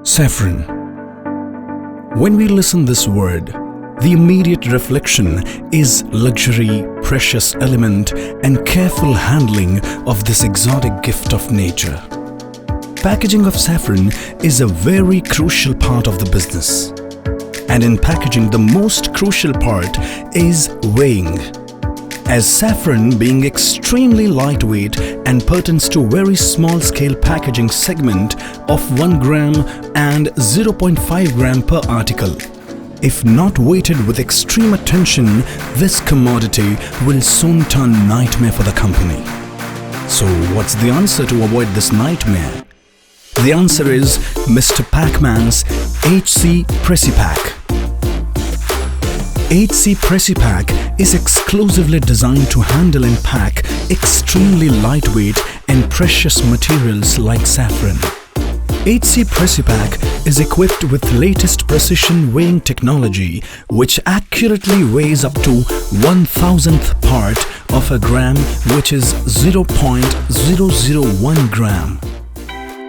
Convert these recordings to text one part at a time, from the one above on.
Saffron. When we listen this word, the immediate reflection is luxury, precious element and careful handling of this exotic gift of nature. Packaging of saffron is a very crucial part of the business. And in packaging, the most crucial part is weighing. As saffron being extremely lightweight and pertains to very small scale packaging segment of 1 gram and 0.5 gram per article. If not weighted with extreme attention, this commodity will soon turn nightmare for the company. So what's the answer to avoid this nightmare? The answer is Mr. Packman's Hc-Precipack. Hc-Precipack is exclusively designed to handle and pack extremely lightweight and precious materials like saffron. Hc-Precipack is equipped with latest precision weighing technology which accurately weighs up to 1,000th part of a gram, which is 0.001 gram.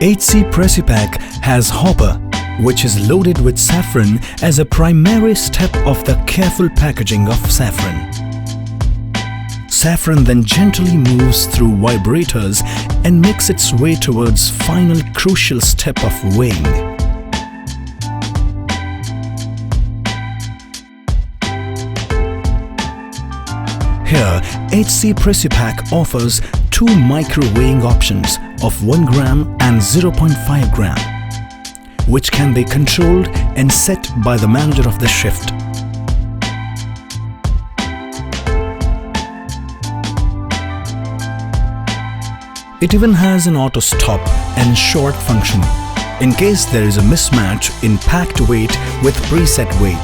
Hc-Precipack has hopper, which is loaded with saffron as a primary step of the careful packaging of saffron. Saffron then gently moves through vibrators and makes its way towards final crucial step of weighing. Here, Hc-Precipack offers 2 micro-weighing options of 1 gram and 0.5 gram, which can be controlled and set by the manager of the shift. It even has an auto stop and short function in case there is a mismatch in packed weight with preset weight.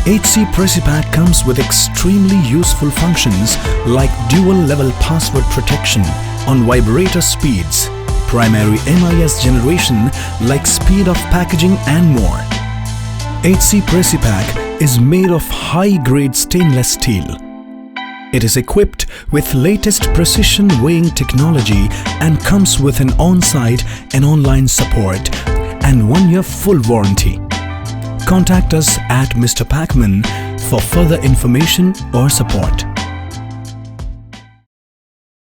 Hc-Precipack comes with extremely useful functions like dual level password protection on vibrator speeds, primary MIS generation like speed of packaging and more. Hc-Precipack is made of high-grade stainless steel. It is equipped with latest precision weighing technology and comes with an on-site and online support and 1-year full warranty. Contact us at Mr. Packman for further information or support.